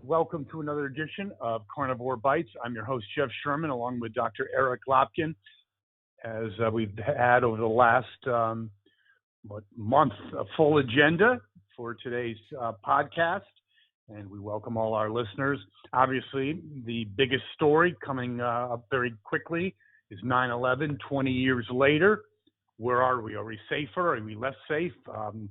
Welcome to another edition of Carnivore Bites. I'm your host, Jeff Sherman, along with Dr. Eric Lopkin. As we've had over the last month, a full agenda for today's podcast, and we welcome all our listeners. Obviously, the biggest story coming up very quickly is 9/11, 20 years later. Where are we? Are we safer? Are we less safe?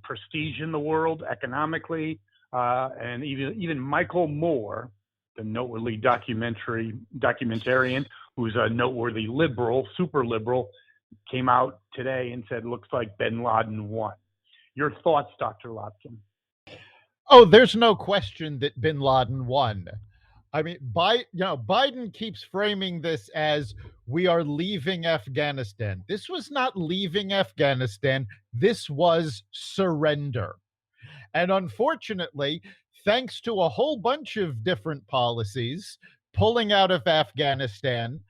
Prestige in the world, economically, and even Michael Moore, the noteworthy documentarian, who's a noteworthy liberal, super liberal, came out today and said, looks like bin Laden won. Your thoughts, Dr. Lopkin? Oh, there's no question that bin Laden won. I mean, Biden keeps framing this as we are leaving Afghanistan. This was not leaving Afghanistan. This was surrender. And unfortunately, thanks to a whole bunch of different policies, pulling out of Afghanistan,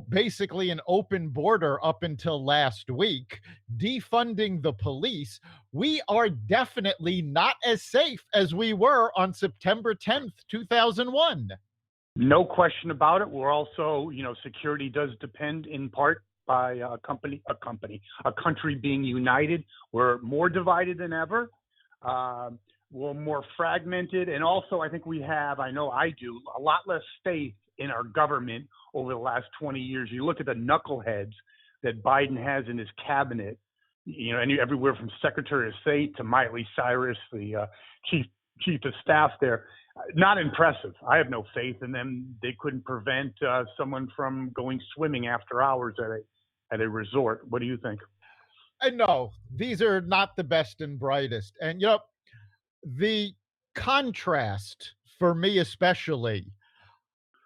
basically an open border up until last week, defunding the police, we are definitely not as safe as we were on September 10th, 2001. No question about it. We're also, security does depend in part by a country being united. We're more divided than ever. We're more fragmented. And also, I think I know I do, a lot less faith in our government over the last 20 years. You look at the knuckleheads that Biden has in his cabinet, everywhere from Secretary of State to Miley Cyrus, the chief of staff there. Not impressive. I have no faith in them. They couldn't prevent someone from going swimming after hours at a resort. What do you think? No, these are not the best and brightest. And, the contrast for me especially,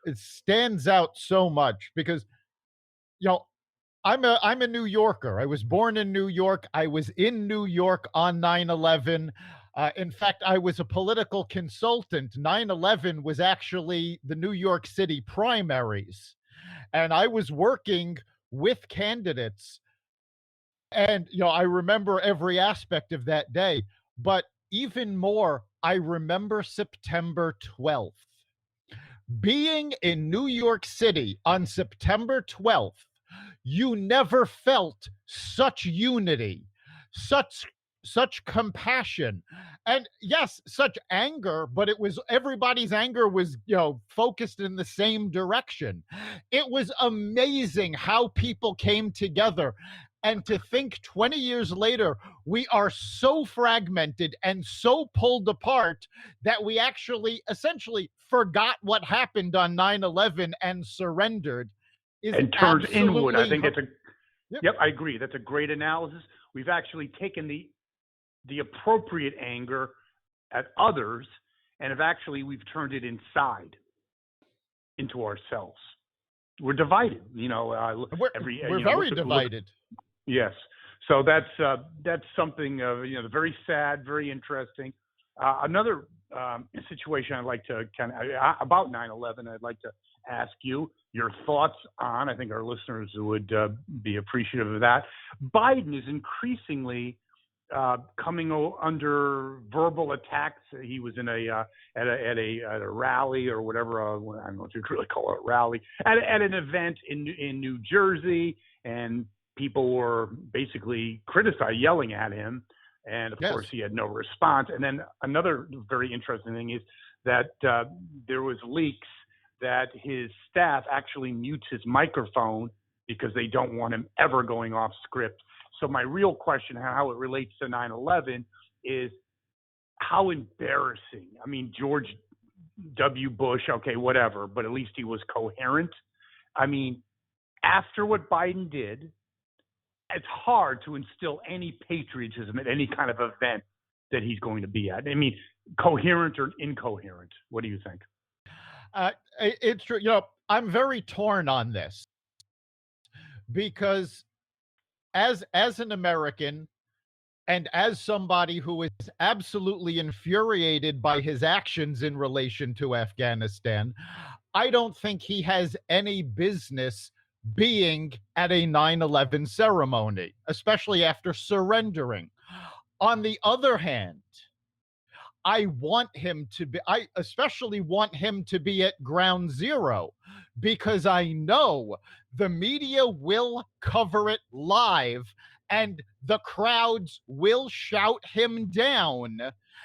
it stands out so much because, I'm a New Yorker. I was born in New York. I was in New York on 9/11. In fact, I was a political consultant. 9/11 was actually the New York City primaries. And I was working with candidates. And, I remember every aspect of that day. But even more, I remember September 12th. Being in New York City on September 12th, you never felt such unity, such compassion, and yes, such anger, but everybody's anger was, focused in the same direction. It was amazing how people came together. And to think 20 years later, we are so fragmented and so pulled apart that we actually essentially forgot what happened on 9/11 and surrendered. And turned inward. I think Yep, I agree. That's a great analysis. We've actually taken the appropriate anger at others and we've turned it inside into ourselves. We're divided. We're very divided. Yes. So that's something very sad, very interesting. Another situation I'd like to about 9/11, I'd like to ask you your thoughts on. I think our listeners would be appreciative of that. Biden is increasingly coming under verbal attacks. He was in at a rally or whatever. I don't know if you'd really call it a rally at an event in New Jersey, and people were basically yelling at him. And of course, he had no response. And then another very interesting thing is that there was leaks that his staff actually mutes his microphone because they don't want him ever going off script. So my real question, how it relates to 9/11, is how embarrassing. I mean, George W. Bush, okay, whatever, but at least he was coherent. I mean, after what Biden did, it's hard to instill any patriotism at any kind of event that he's going to be at. I mean, coherent or incoherent. What do you think? It's true. I'm very torn on this because as an American and as somebody who is absolutely infuriated by his actions in relation to Afghanistan, I don't think he has any business being at a 9/11 ceremony, especially after surrendering. On the other hand, I want him to be, I especially want him to be at ground zero because I know the media will cover it live and the crowds will shout him down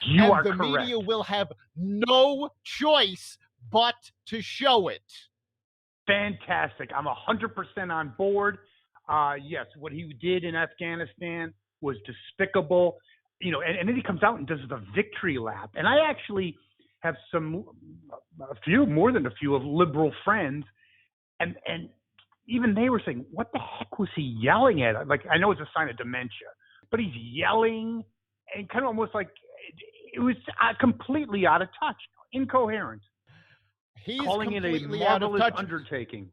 You and are the media correct. will have no choice but to show it. Fantastic. I'm 100% on board. Yes, what he did in Afghanistan was despicable. And then he comes out and does the victory lap. And I actually have more than a few of liberal friends, and even they were saying, "What the heck was he yelling at?" Like, I know it's a sign of dementia, but he's yelling and kind of almost like it was completely out of touch, incoherent, He's calling it a completely out of marvelous touch. undertaking.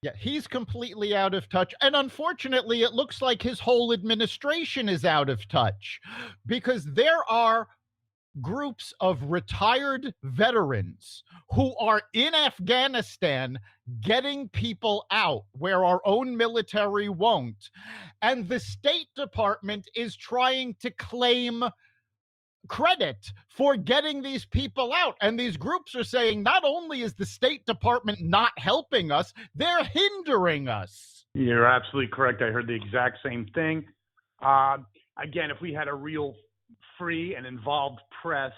Yeah, he's completely out of touch. And unfortunately, it looks like his whole administration is out of touch because there are groups of retired veterans who are in Afghanistan getting people out where our own military won't. And the State Department is trying to claim credit for getting these people out. And these groups are saying not only is the State Department not helping us, they're hindering us. You're absolutely correct. I heard the exact same thing. Again, if we had a real free and involved press,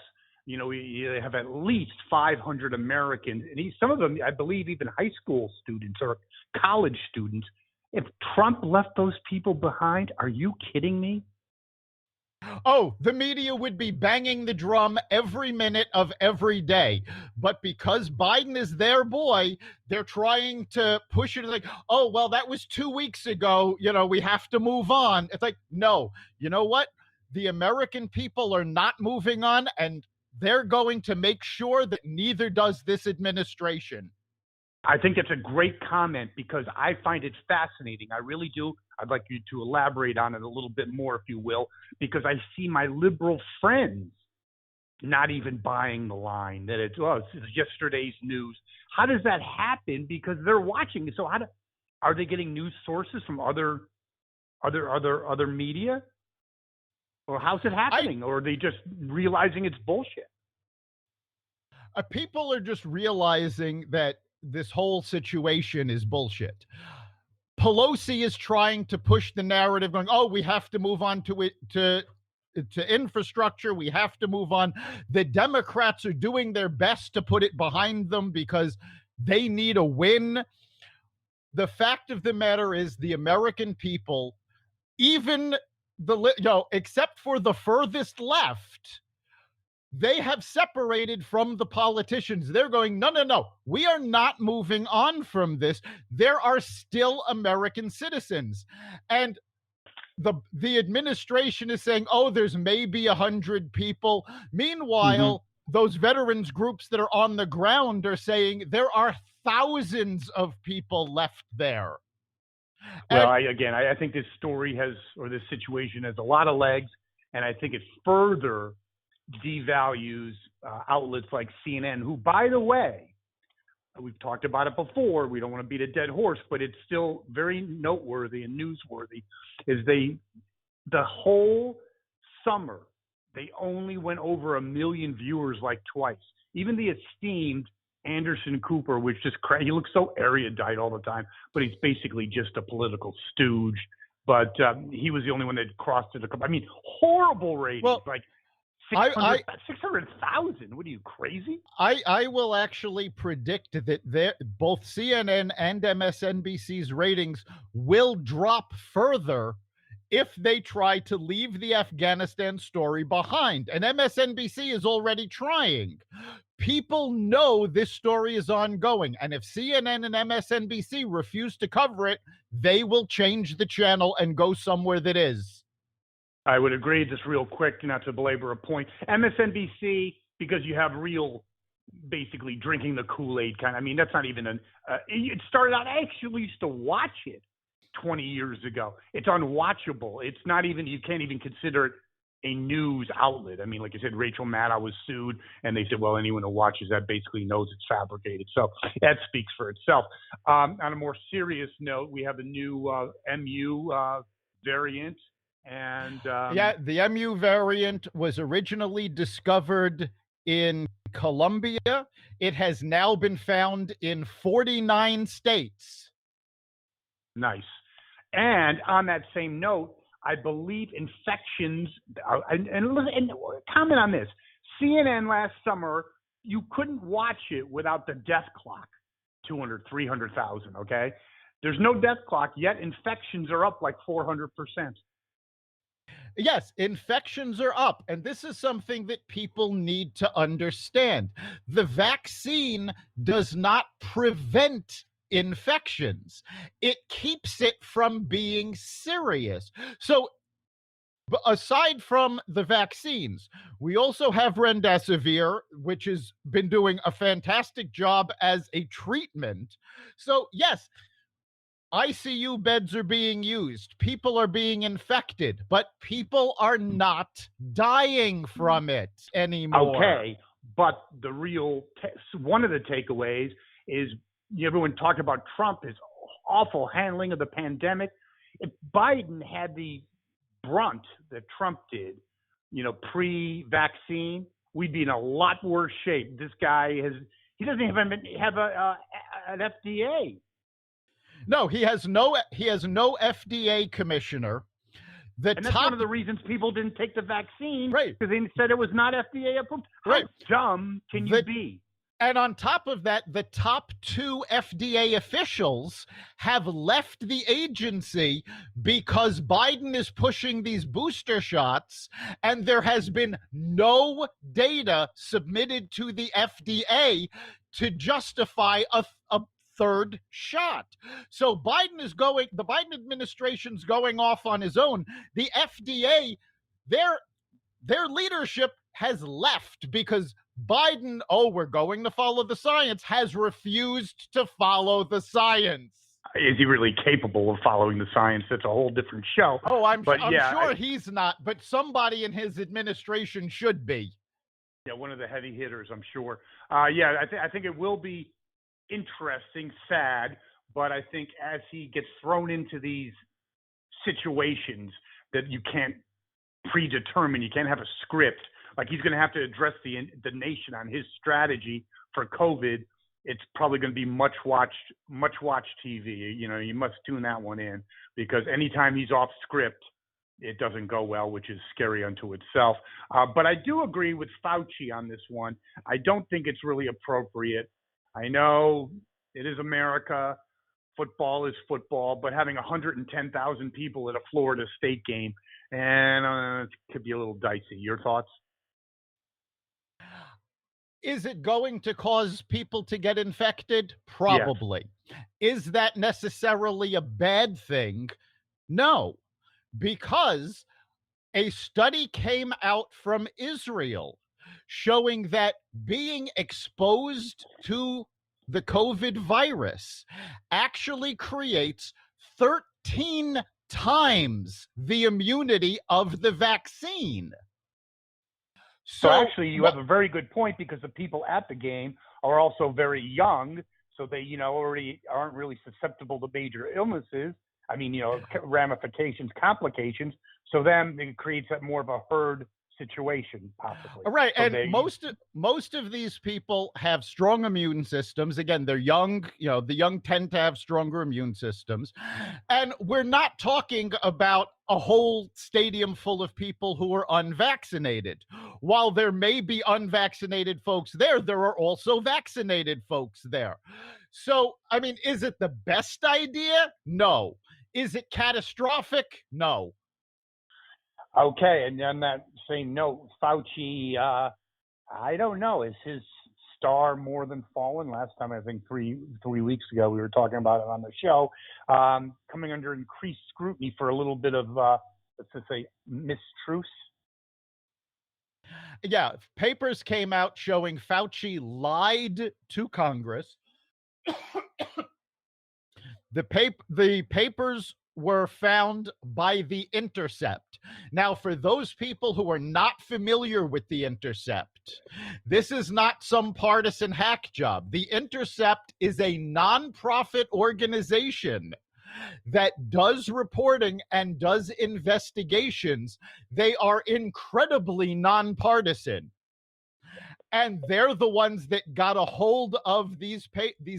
we have at least 500 Americans, and some of them, I believe, even high school students or college students. If Trump left those people behind, are you kidding me? Oh, the media would be banging the drum every minute of every day. But because Biden is their boy, they're trying to push it like, oh, well, that was 2 weeks ago. We have to move on. It's like, no, you know what? The American people are not moving on, and they're going to make sure that neither does this administration. I think it's a great comment because I find it fascinating. I really do. I'd like you to elaborate on it a little bit more, if you will, because I see my liberal friends not even buying the line that it's yesterday's news. How does that happen? Because they're watching. So are they getting news sources from other media? Or how's it happening? Or are they just realizing it's bullshit? People are just realizing that this whole situation is bullshit. Pelosi is trying to push the narrative going, oh, we have to move on to infrastructure. We have to move on. The Democrats are doing their best to put it behind them because they need a win. The fact of the matter is the American people, even except for the furthest left, they have separated from the politicians. They're going, no, we are not moving on from this. There are still American citizens. And the administration is saying, oh, there's maybe 100 people. Meanwhile, those veterans groups that are on the ground are saying there are thousands of people left there. Well, I think this story this situation has a lot of legs, and I think it further devalues outlets like CNN, who, by the way, we've talked about it before. We don't want to beat a dead horse, but it's still very noteworthy and newsworthy. The whole summer, they only went over 1 million viewers like twice. Even the esteemed Anderson Cooper, which just he looks so erudite all the time, but he's basically just a political stooge. But he was the only one that crossed it. I mean, horrible ratings. Well, 600,000. What are you, crazy? I will actually predict that both CNN and MSNBC's ratings will drop further if they try to leave the Afghanistan story behind. And MSNBC is already trying. People know this story is ongoing. And if CNN and MSNBC refuse to cover it, they will change the channel and go somewhere that is. I would agree. Just real quick, not to belabor a point. MSNBC, because you have real, basically drinking the Kool-Aid kind. I mean, that's not even it started out, I actually used to watch it 20 years ago. It's unwatchable. It's not even, you can't even consider it a news outlet. I mean, like I said, Rachel Maddow was sued, and they said, well, anyone who watches that basically knows it's fabricated. So that speaks for itself. On a more serious note, we have a new MU variant. And Yeah, the MU variant was originally discovered in Colombia. It has now been found in 49 states. nice. And on that same note, I believe infections, and comment on this. CNN last summer, you couldn't watch it without the death clock, 200, 300,000, okay? There's no death clock, yet infections are up like 400%. Yes, infections are up. And this is something that people need to understand. The vaccine does not prevent infections, it keeps it from being serious. So, aside from the vaccines, we also have remdesivir, which has been doing a fantastic job as a treatment. So, yes, ICU beds are being used. People are being infected, but people are not dying from it anymore. Okay, but the real one of the takeaways is everyone talked about Trump, his awful handling of the pandemic. If Biden had the brunt that Trump did, pre-vaccine, we'd be in a lot worse shape. This guy he doesn't even have an FDA. No, he has no FDA commissioner. And that's one of the reasons people didn't take the vaccine, right? Because they said it was not FDA approved. Right? How dumb can you be? And on top of that, the top 2 FDA officials have left the agency because Biden is pushing these booster shots, and there has been no data submitted to the FDA to justify a third shot. So the Biden administration's going off on his own. The FDA, their leadership has left because Biden, we're going to follow the science, has refused to follow the science. Is he really capable of following the science? That's a whole different show. Oh, I'm sure he's not, but somebody in his administration should be. Yeah, one of the heavy hitters, I'm sure. I think it will be interesting, sad, but I think as he gets thrown into these situations that you can't predetermine, you can't have a script. Like he's going to have to address the nation on his strategy for COVID. It's probably going to be much watched TV. You must tune that one in because anytime he's off script, it doesn't go well, which is scary unto itself. But I do agree with Fauci on this one. I don't think it's really appropriate. I know it is America. Football is football, but having 110,000 people at a Florida State game, and it could be a little dicey. Your thoughts? Is it going to cause people to get infected? Probably. Yes. Is that necessarily a bad thing? No, because a study came out from Israel showing that being exposed to the COVID virus actually creates 13 times the immunity of the vaccine. So actually, you have a very good point because the people at the game are also very young, so they, already aren't really susceptible to major illnesses. I mean, ramifications, complications. So then it creates that more of a herd situation, possibly. Right, so and most of these people have strong immune systems. Again, they're young. The young tend to have stronger immune systems, and we're not talking about a whole stadium full of people who are unvaccinated. While there may be unvaccinated folks there are also vaccinated folks there. So, I mean, is it the best idea? No. Is it catastrophic? No. Okay, and on that same note, Fauci, I don't know. Is his star more than fallen? Last time, I think three weeks ago, we were talking about it on the show, coming under increased scrutiny for a little bit of, let's just say, mistruth. Yeah, papers came out showing Fauci lied to Congress. The papers were found by The Intercept. Now, for those people who are not familiar with The Intercept, this is not some partisan hack job. The Intercept is a nonprofit organization that does reporting and does investigations. They are incredibly nonpartisan. And they're the ones that got a hold of these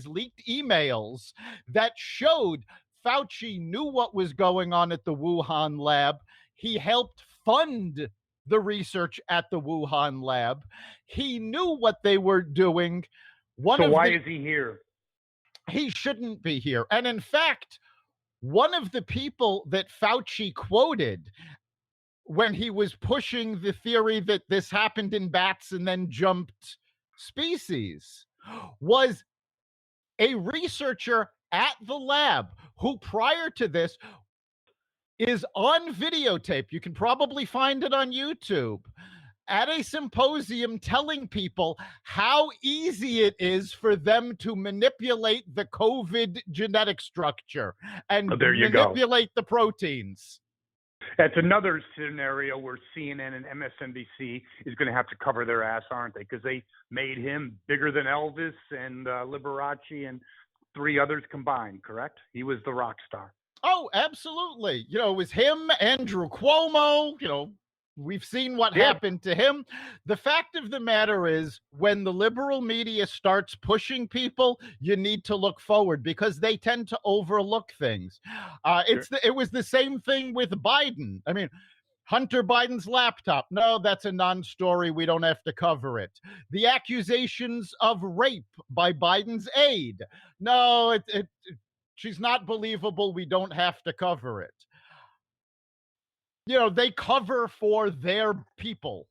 leaked emails that showed Fauci knew what was going on at the Wuhan lab. He helped fund the research at the Wuhan lab. He knew what they were doing. So why is he here? He shouldn't be here. And in fact, one of the people that Fauci quoted when he was pushing the theory that this happened in bats and then jumped species was a researcher at the lab who, prior to this, is on videotape. You can probably find it on YouTube at a symposium telling people how easy it is for them to manipulate the COVID genetic structure and manipulate the proteins. That's another scenario where CNN and MSNBC is going to have to cover their ass, aren't they? Because they made him bigger than Elvis and Liberace and 3 others combined, correct? He was the rock star. Oh, absolutely. It was him, Andrew Cuomo, we've seen what happened to him. The fact of the matter is, when the liberal media starts pushing people, you need to look forward because they tend to overlook things. It was the same thing with Biden. I mean, Hunter Biden's laptop. No, that's a non-story. We don't have to cover it. The accusations of rape by Biden's aide. No, she's not believable. We don't have to cover it. They cover for their people.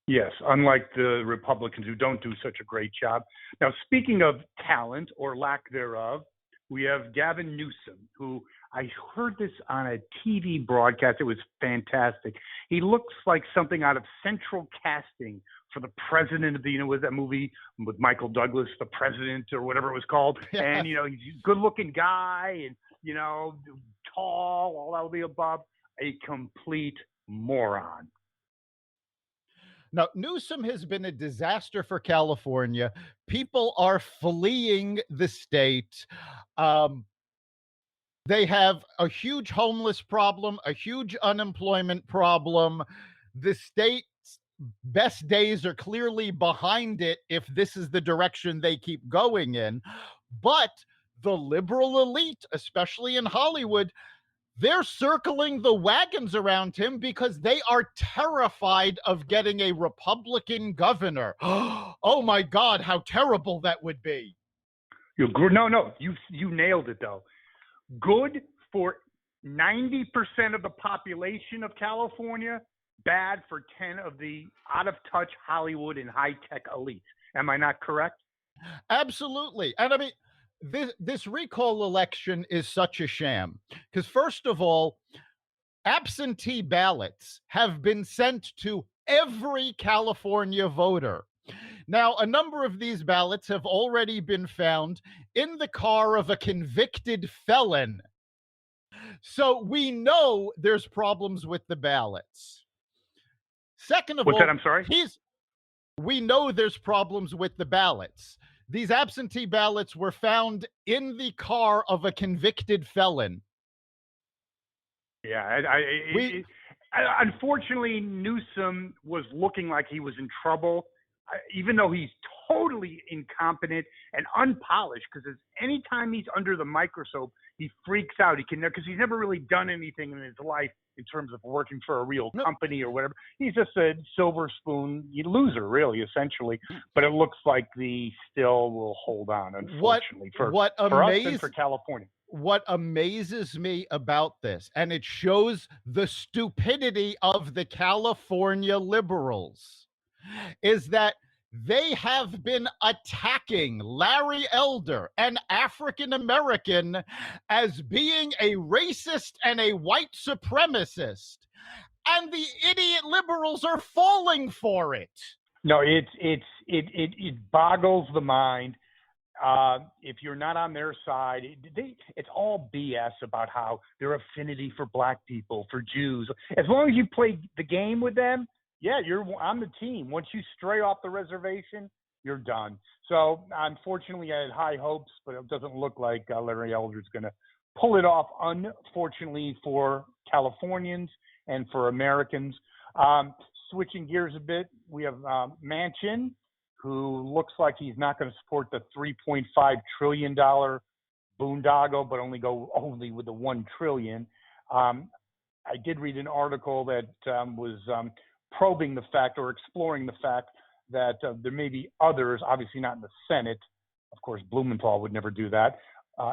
Yes, unlike the Republicans who don't do such a great job. Now, speaking of talent or lack thereof, we have Gavin Newsom, who I heard this on a TV broadcast. It was fantastic. He looks like something out of Central Casting for the president of was that movie with Michael Douglas, The President or whatever it was called? Yeah. And, he's a good-looking guy and, tall, all of the above. A complete moron. Now, Newsom has been a disaster for California. People are fleeing the state. They have a huge homeless problem, a huge unemployment problem. The state's best days are clearly behind it if this is the direction they keep going in. But the liberal elite, especially in Hollywood, they're circling the wagons around him because they are terrified of getting a Republican governor. Oh my God, how terrible that would be. No, you nailed it though. Good for 90% of the population of California, bad for 10 of the out-of-touch Hollywood and high-tech elites. Am I not correct? Absolutely. And I mean, this recall election is such a sham because, first of all, absentee ballots have been sent to every California voter. Now, a number of these ballots have already been found in the car of a convicted felon. So we know there's problems with the ballots. Second of all, what's that? I'm sorry? We know there's problems with the ballots. These absentee ballots were found in the car of a convicted felon. Yeah, unfortunately, Newsom was looking like he was in trouble, even though he's totally incompetent and unpolished. Because anytime he's under the microscope, he freaks out. Because he's never really done anything in his life in terms of working for a real company or whatever. He's just a silver spoon loser, really, essentially. But it looks like the still will hold on, unfortunately, for us and for California. What amazes me about this, and it shows the stupidity of the California liberals, is that they have been attacking Larry Elder, an African American, as being a racist and a white supremacist. And the idiot liberals are falling for it. No, it boggles the mind. If you're not on their side, it's all BS about how their affinity for black people, for Jews. As long as you play the game with them, yeah, you're on the team. Once you stray off the reservation, you're done. So, unfortunately, I had high hopes, but it doesn't look like Larry Elder's going to pull it off, unfortunately, for Californians and for Americans. Um, Switching gears a bit, we have Manchin, who looks like he's not going to support the $3.5 trillion boondoggle, but only with the 1 trillion. Um, I did read an article that was probing the fact or exploring the fact that there may be others, obviously not in the Senate. Of course, Blumenthal would never do that,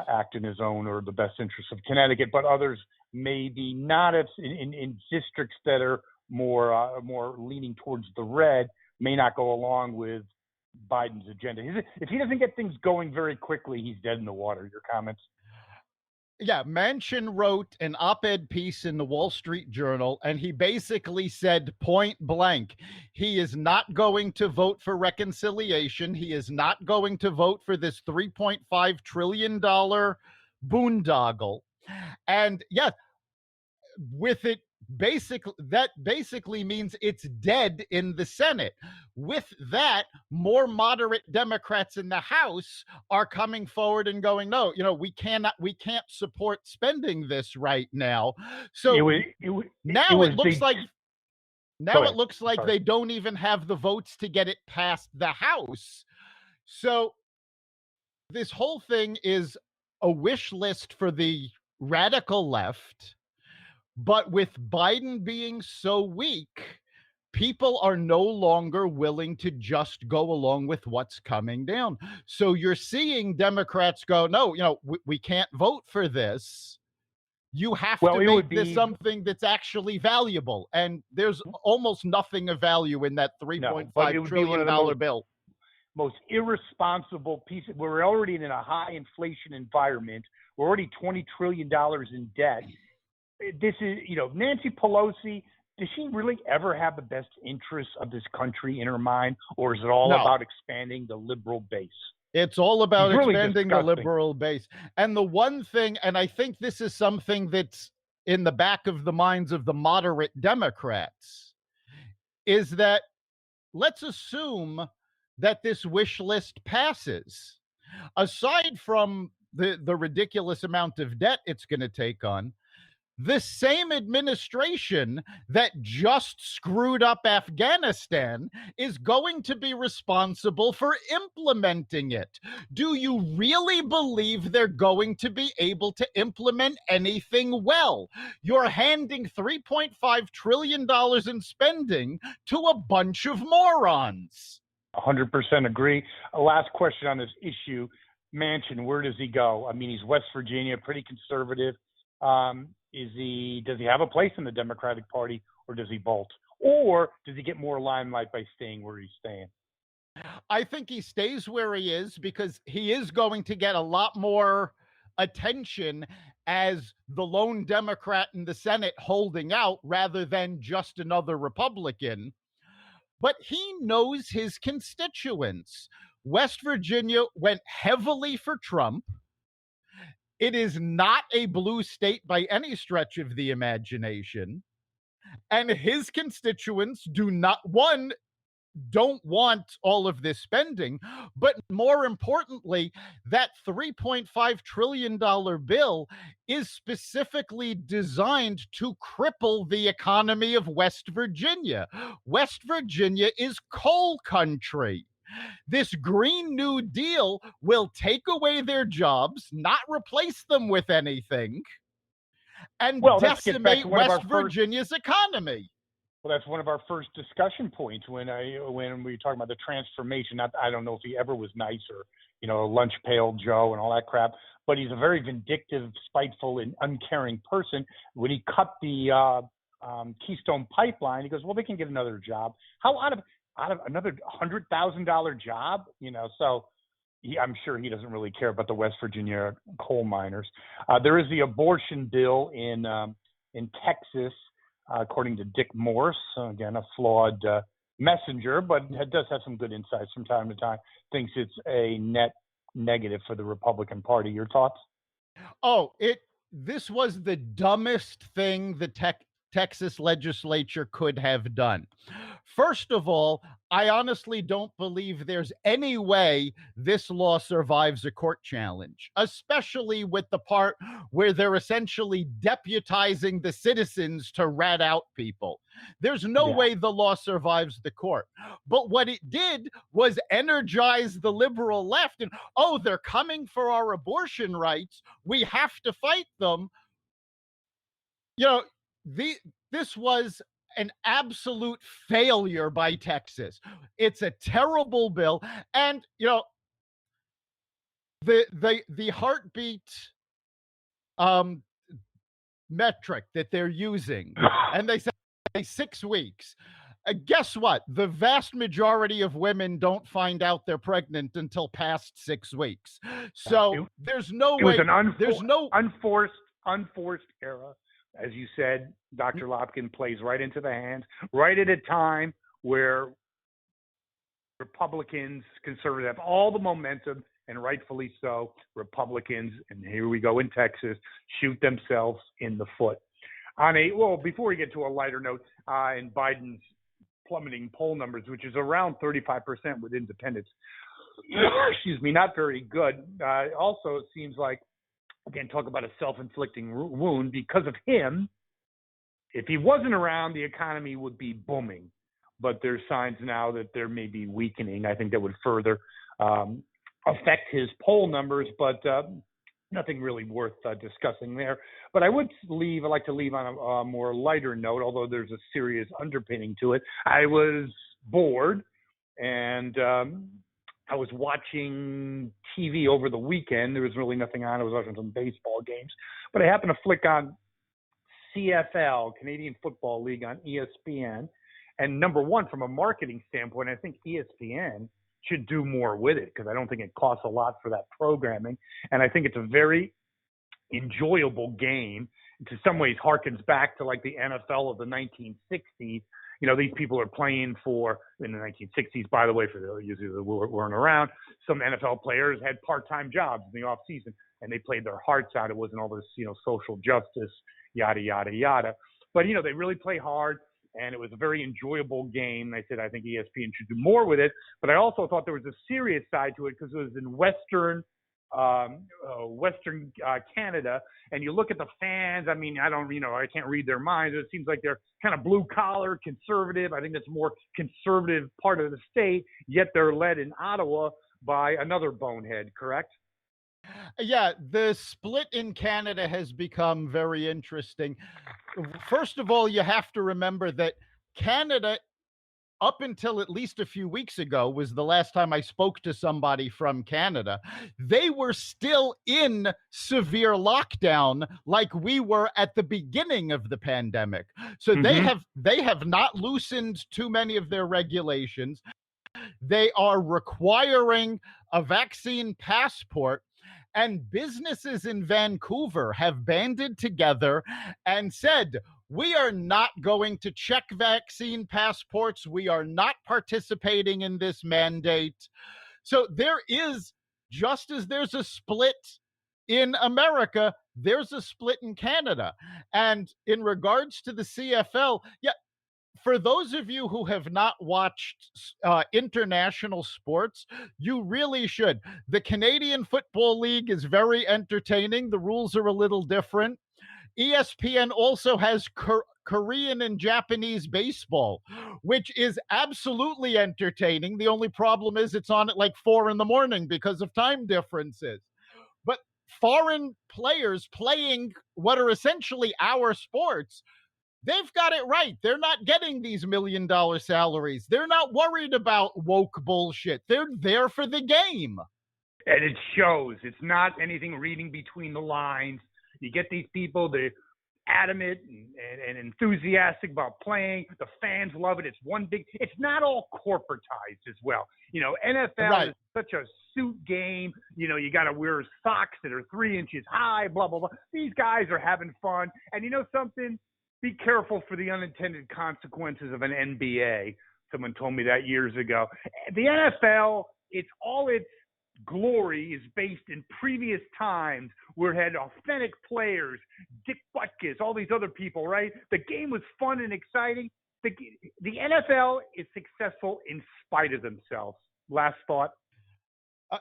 act in his own or the best interests of Connecticut, but others maybe not in districts that are more leaning towards the red, may not go along with Biden's agenda. If he doesn't get things going very quickly, he's dead in the water. Your comments? Yeah, Manchin wrote an op-ed piece in the Wall Street Journal, and he basically said point blank, he is not going to vote for reconciliation. He is not going to vote for this $3.5 trillion boondoggle. And yes, with it basically means it's dead in the Senate. With that, more moderate Democrats in the House are coming forward and going, no, we can't support spending this right now. So now it looks like they don't even have the votes to get it past the House. So this whole thing is a wish list for the radical left. But with Biden being so weak, people are no longer willing to just go along with what's coming down. So you're seeing Democrats go, no, we can't vote for this. You have to make this something that's actually valuable. And there's almost nothing of value in that $3.5 trillion bill. Most irresponsible piece. We're already in a high inflation environment. We're already $20 trillion in debt. This is, Nancy Pelosi, does she really ever have the best interests of this country in her mind? Or is it all about expanding the liberal base? It's all about expanding the liberal base. And the one thing, and I think this is something that's in the back of the minds of the moderate Democrats, is that let's assume that this wish list passes. Aside from the ridiculous amount of debt it's going to take on, the same administration that just screwed up Afghanistan is going to be responsible for implementing it. Do you really believe they're going to be able to implement anything well? You're handing $3.5 trillion in spending to a bunch of morons. 100% agree. Last question on this issue. Manchin, where does he go? I mean, he's West Virginia, pretty conservative. Does he have a place in the Democratic Party, or does he bolt? Or does he get more limelight by staying where he's staying? I think he stays where he is because he is going to get a lot more attention as the lone Democrat in the Senate holding out rather than just another Republican. But he knows his constituents. West Virginia went heavily for Trump. It is not a blue state by any stretch of the imagination. And his constituents don't want all of this spending. But more importantly, that $3.5 trillion bill is specifically designed to cripple the economy of West Virginia. West Virginia is coal country. This Green New Deal will take away their jobs, not replace them with anything, and decimate West Virginia's economy. Well, that's one of our first discussion points when we talk about the transformation. I don't know if he ever was nice or, lunch pail Joe and all that crap, but he's a very vindictive, spiteful, and uncaring person. When he cut the Keystone Pipeline, he goes, well, they can get another job. How out of another $100,000 job, so I'm sure he doesn't really care about the West Virginia coal miners. There is the abortion bill in Texas, according to Dick Morse, again, a flawed messenger, but it does have some good insights from time to time. Thinks it's a net negative for the Republican Party. Your thoughts? Oh, this was the dumbest thing the Texas legislature could have done. First of all, I honestly don't believe there's any way this law survives a court challenge, especially with the part where they're essentially deputizing the citizens to rat out people. There's no Yeah. way the law survives the court. But what it did was energize the liberal left. And, oh, they're coming for our abortion rights. We have to fight them. You know, this was an absolute failure by Texas. It's a terrible bill. And, the heartbeat um metric that they're using, and they say 6 weeks. Guess what? The vast majority of women don't find out they're pregnant until past 6 weeks. So there's no It way. was an There's no unforced era. As you said, Dr. Lopkin plays right into the hands, right at a time where Republicans, conservatives have all the momentum, and rightfully so. Republicans, and here we go in Texas, shoot themselves in the foot. Before we get to a lighter note, in Biden's plummeting poll numbers, which is around 35% with independents, excuse me, not very good. Also, it seems like, again, talk about a self-inflicting wound. Because of him, if he wasn't around, the economy would be booming. But there's signs now that there may be weakening. I think that would further affect his poll numbers, but nothing really worth discussing there. But I'd like to leave on a more lighter note, although there's a serious underpinning to it. I was bored, and I was watching TV over the weekend. There was really nothing on. I was watching some baseball games. But I happened to flick on CFL, Canadian Football League, on ESPN. And number one, from a marketing standpoint, I think ESPN should do more with it, because I don't think it costs a lot for that programming. And I think it's a very enjoyable game. To some ways harkens back to like the NFL of the 1960s. These people are playing for, in the 1960s, by the way, for those that weren't around, some NFL players had part-time jobs in the off season, and they played their hearts out. It wasn't all this, social justice, yada, yada, yada. But, they really play hard, and it was a very enjoyable game. I said, I think ESPN should do more with it. But I also thought there was a serious side to it, because it was in Western Canada, and you look at the fans. I mean, I can't read their minds. It seems like they're kind of blue collar, conservative. I think that's a more conservative part of the state, yet they're led in Ottawa by another bonehead, correct? Yeah, the split in Canada has become very interesting. First of all, you have to remember that Canada, up until at least a few weeks ago, was the last time I spoke to somebody from Canada. They were still in severe lockdown like we were at the beginning of the pandemic. So they have not loosened too many of their regulations. They are requiring a vaccine passport. And businesses in Vancouver have banded together and said, we are not going to check vaccine passports. We are not participating in this mandate. So there is, just as there's a split in America, there's a split in Canada. And in regards to the CFL, yeah, for those of you who have not watched international sports, you really should. The Canadian Football League is very entertaining. The rules are a little different. ESPN also has Korean and Japanese baseball, which is absolutely entertaining. The only problem is it's on at like 4 a.m. because of time differences. But foreign players playing what are essentially our sports, they've got it right. They're not getting these $1 million salaries. They're not worried about woke bullshit. They're there for the game. And it shows. It's not anything reading between the lines. You get these people, they're adamant and enthusiastic about playing. The fans love it. It's not all corporatized as well. NFL is such a suit game. You got to wear socks that are 3 inches high, blah, blah, blah. These guys are having fun. And you know something? Be careful for the unintended consequences of an NBA. Someone told me that years ago. The NFL, it's glory is based in previous times where it had authentic players, Dick Butkus, all these other people, right? The game was fun and exciting. The NFL is successful in spite of themselves. Last thought.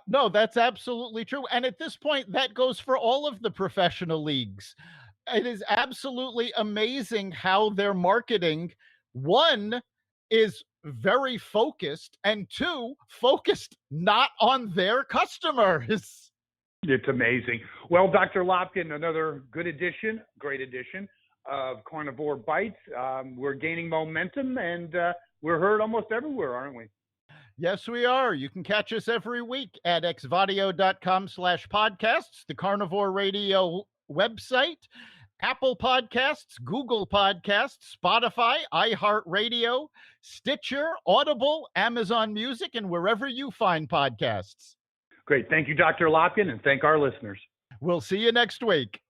No, that's absolutely true. And at this point, that goes for all of the professional leagues. It is absolutely amazing how their marketing, one, is very focused, and two, focused not on their customers. It's amazing. Well, Dr. Lopkin, another good addition, great addition of Carnivore Bites. We're gaining momentum, and we're heard almost everywhere, aren't we? Yes, we are. You can catch us every week at xvadio.com/podcasts, the Carnivore Radio website, Apple Podcasts, Google Podcasts, Spotify, iHeartRadio, Stitcher, Audible, Amazon Music, and wherever you find podcasts. Great. Thank you, Dr. Lopkin, and thank our listeners. We'll see you next week.